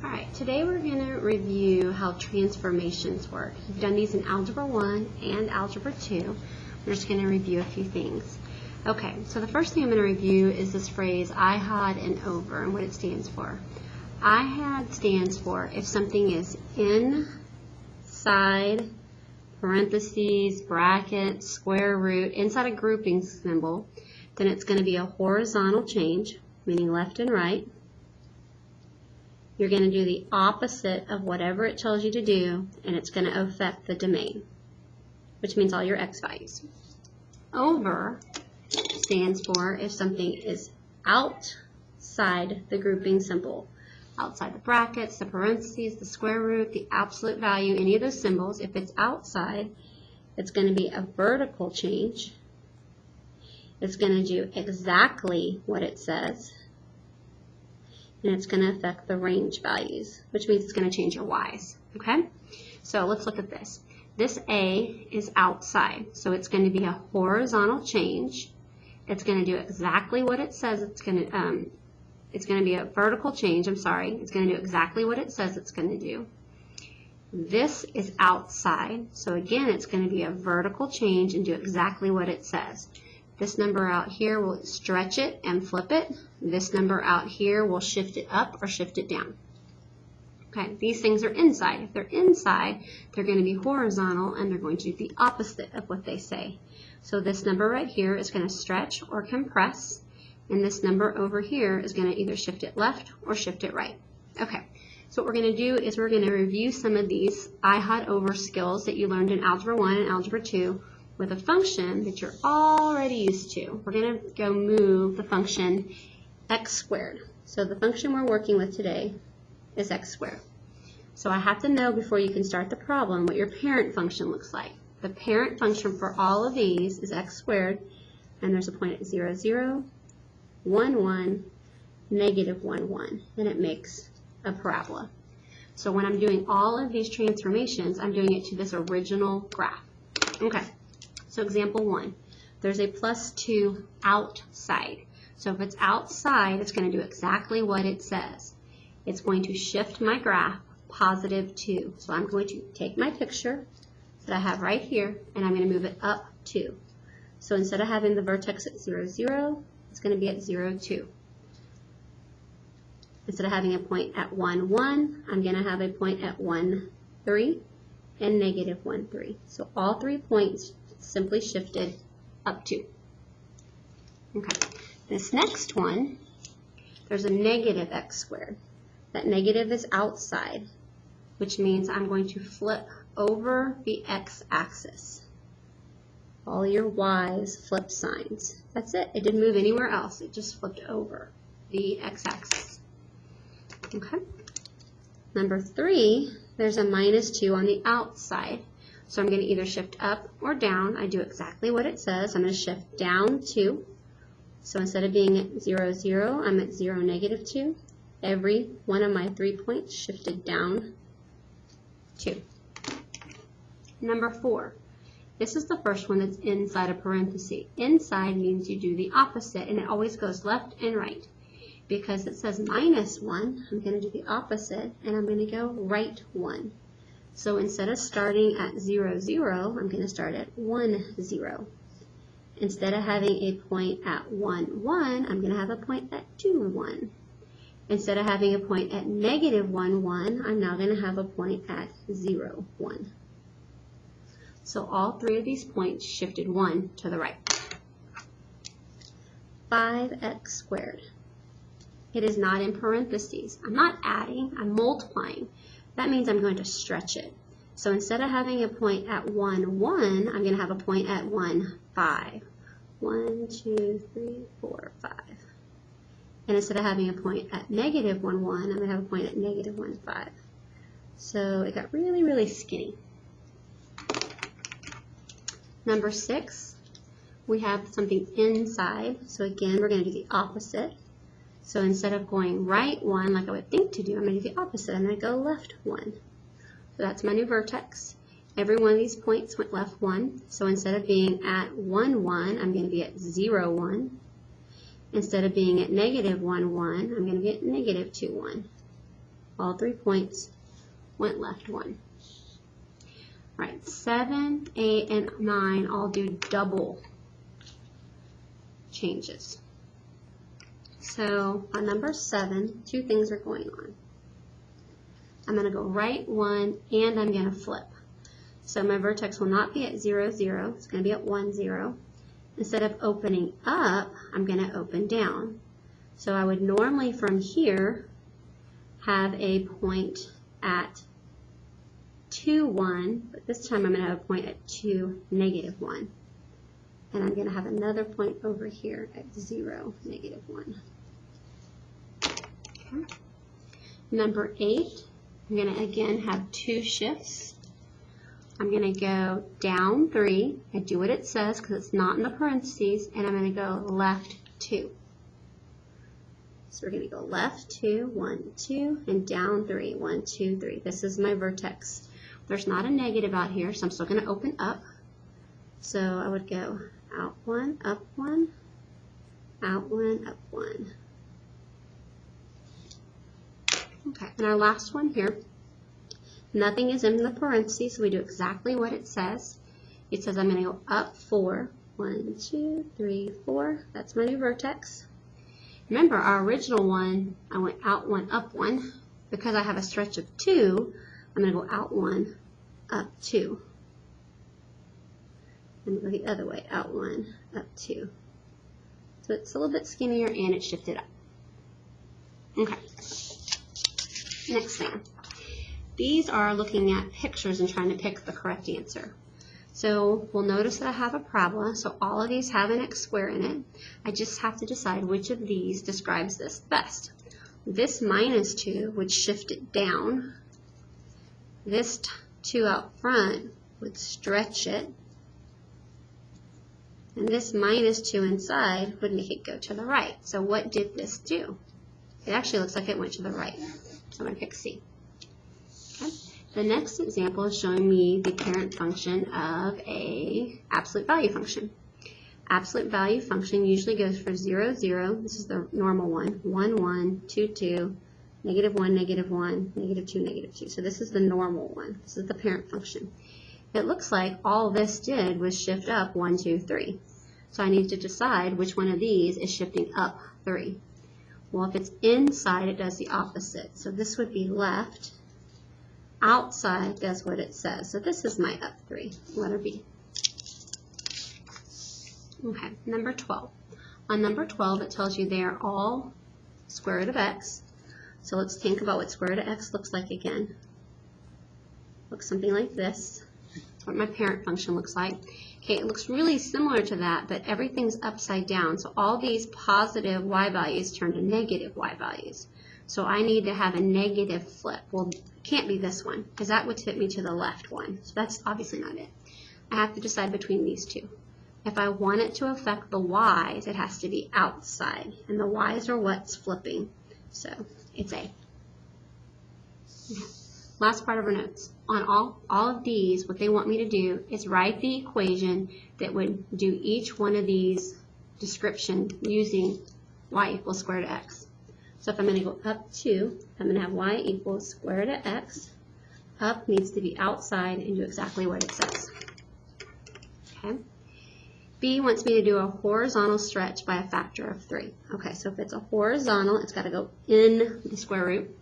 All right, today we're going to review how transformations work. We've done these in Algebra 1 and Algebra 2. We're just going to review a few things. Okay, so the first thing I'm going to review is this phrase IHOD and over and what it stands for. IHOD stands for if something is inside, parentheses, bracket, square root, inside a grouping symbol, then it's going to be a horizontal change, meaning left and right. You're going to do the opposite of whatever it tells you to do, and it's going to affect the domain, which means all your x values. Over stands for if something is outside the grouping symbol, outside the brackets, the parentheses, the square root, the absolute value, any of those symbols. If it's outside, it's going to be a vertical change. It's going to do exactly what it says. And it's going to affect the range values, which means it's going to change your y's. Okay? So let's look at this. This A is outside, so it's going to be a horizontal change. It's going to do exactly what it says it's going to be a vertical change, It's going to do exactly what it says it's going to do. This is outside, so again, it's going to be a vertical change and do exactly what it says. This number out here will stretch it and flip it. This number out here will shift it up or shift it down. Okay, these things are inside. If they're inside, they're going to be horizontal and they're going to do the opposite of what they say. So this number right here is going to stretch or compress, and this number over here is going to either shift it left or shift it right. Okay, so what we're going to do is we're going to review some of these IHOD over skills that you learned in Algebra 1 and Algebra 2 with a function that you're already used to. We're going to go move the function x squared. So the function we're working with today is x squared. So I have to know before you can start the problem what your parent function looks like. The parent function for all of these is x squared, and there's a point at 0, 0, 1, 1, negative 1, 1, and it makes a parabola. So when I'm doing all of these transformations, I'm doing it to this original graph. Okay. So example 1, there's a +2 outside. So if it's outside, it's going to do exactly what it says. It's going to shift my graph +2. So I'm going to take my picture that I have right here, and I'm going to move it up 2. So instead of having the vertex at 0, 0, it's going to be at 0, 2. Instead of having a point at 1, 1, I'm going to have a point at 1, 3, and negative 1, 3. So all 3 points simply shifted up 2. Okay, this next one, there's a negative x squared. That negative is outside, which means I'm going to flip over the x-axis. All your y's flip signs. That's it. It didn't move anywhere else. It just flipped over the x-axis. Okay. Number 3, there's a -2 on the outside. So I'm going to either shift up or down. I do exactly what it says. I'm going to shift down 2. So instead of being at 0, 0, I'm at 0, negative 2. Every one of my 3 points shifted down 2. Number 4. This is the first one that's inside a parenthesis. Inside means you do the opposite, and it always goes left and right. Because it says -1, I'm going to do the opposite, and I'm going to go right 1. So instead of starting at 0, 0, I'm going to start at 1, 0. Instead of having a point at 1, 1, I'm going to have a point at 2, 1. Instead of having a point at negative 1, 1, I'm now going to have a point at 0, 1. So all 3 of these points shifted 1 to the right. 5x squared. It is not in parentheses. I'm not adding, I'm multiplying. That means I'm going to stretch it. So instead of having a point at 1, 1, I'm going to have a point at 1, 5. 1, 2, 3, 4, 5. And instead of having a point at negative 1, 1, I'm going to have a point at negative 1, 5. So it got really, really skinny. Number 6, we have something inside. So again, we're going to do the opposite. So instead of going right 1, like I would think to do, I'm going to do the opposite. I'm going to go left 1. So that's my new vertex. Every one of these points went left 1. So instead of being at 1, 1, I'm going to be at 0, 1. Instead of being at negative 1, 1, I'm going to be at negative 2, 1. all 3 points went left 1. Right, 7, 8, and 9 all do double changes. So on number 7, 2 things are going on. I'm going to go right 1 and I'm going to flip. So my vertex will not be at 0, 0. It's going to be at 1, 0. Instead of opening up, I'm going to open down. So I would normally from here have a point at 2, 1, but this time I'm going to have a point at 2, negative 1. And I'm going to have another point over here at 0, negative 1. Okay. Number 8, I'm going to again have 2 shifts. I'm going to go down 3 and do what it says because it's not in the parentheses, and I'm going to go left 2. So we're going to go left 2, 1, 2, and down 3, 1, 2, 3. This is my vertex. There's not a negative out here, so I'm still going to open up. So I would go out 1, up 1, out 1, up 1. Okay, and our last one here, nothing is in the parentheses, so we do exactly what it says. It says I'm going to go up 4, 1, 2, 3, 4. That's my new vertex. Remember, our original one, I went out 1, up 1. Because I have a stretch of 2, I'm going to go out 1, up 2. And go the other way, out 1, up 2. So it's a little bit skinnier and it's shifted up. Okay. Next thing. These are looking at pictures and trying to pick the correct answer. So we'll notice that I have a parabola, so all of these have an x square in it. I just have to decide which of these describes this best. This minus 2 would shift it down. This 2 out front would stretch it. And this minus 2 inside would make it go to the right. So what did this do? It actually looks like it went to the right. So I'm going to pick C. Okay. The next example is showing me the parent function of a absolute value function. Absolute value function usually goes for 0, 0. This is the normal one. 1, 1, 2, 2, negative 1, negative 1, negative 2, negative 2. So this is the normal one. This is the parent function. It looks like all this did was shift up 1, 2, 3. So I need to decide which one of these is shifting up 3. Well, if it's inside, it does the opposite. So this would be left. Outside does what it says. So this is my up 3, letter B. Okay, number 12. On number 12, it tells you they are all square root of x. So let's think about what square root of x looks like again. Looks something like this. That's what my parent function looks like. Okay, it looks really similar to that, but everything's upside down. So all these positive y values turn to negative y values. So I need to have a negative flip. Well, it can't be this one, because that would tip me to the left one. So that's obviously not it. I have to decide between these two. If I want it to affect the y's, it has to be outside. And the y's are what's flipping. So it's A. Okay. Last part of our notes. On all of these, what they want me to do is write the equation that would do each one of these description using y equals square root of x. So if I'm going to go up 2, I'm going to have y equals square root of x. Up needs to be outside and do exactly what it says. Okay. B wants me to do a horizontal stretch by a factor of 3. Okay, so if it's a horizontal, it's got to go in the square root.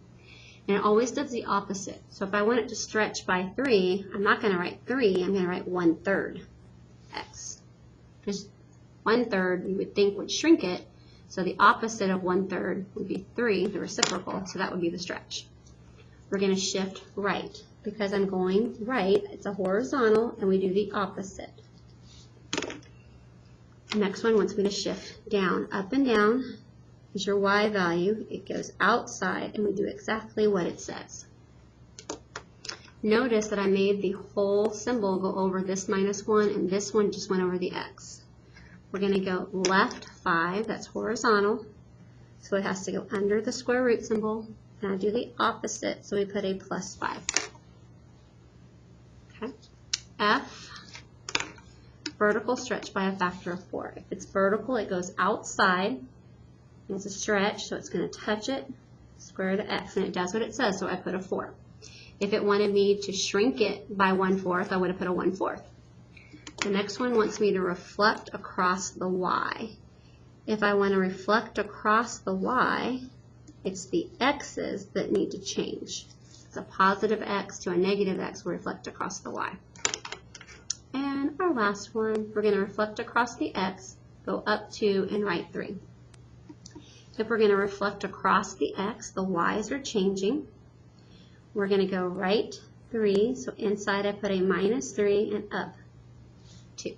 And it always does the opposite. So if I want it to stretch by 3, I'm not going to write 3, I'm going to write 1/3 x. Because 1/3 you would think would shrink it, so the opposite of 1/3 would be 3, the reciprocal, so that would be the stretch. We're going to shift right. Because I'm going right, it's a horizontal, and we do the opposite. The next one wants me to shift down. Up and down is your y value. It goes outside, and we do exactly what it says. Notice that I made the whole symbol go over this -1, and this one just went over the x. We're going to go left 5, that's horizontal, so it has to go under the square root symbol, and I do the opposite, so we put a +5. Okay. F, vertical stretch by a factor of 4. If it's vertical, it goes outside. It's a stretch, so it's going to touch it, square root of x, and it does what it says, so I put a 4. If it wanted me to shrink it by 1/4, I would have put a 1/4. The next one wants me to reflect across the y. If I want to reflect across the y, it's the x's that need to change. It's a positive x to a negative x will reflect across the y. And our last one, we're going to reflect across the x, go up 2 and right 3. If we're going to reflect across the x, the y's are changing. We're going to go right 3, so inside I put a -3 and up 2.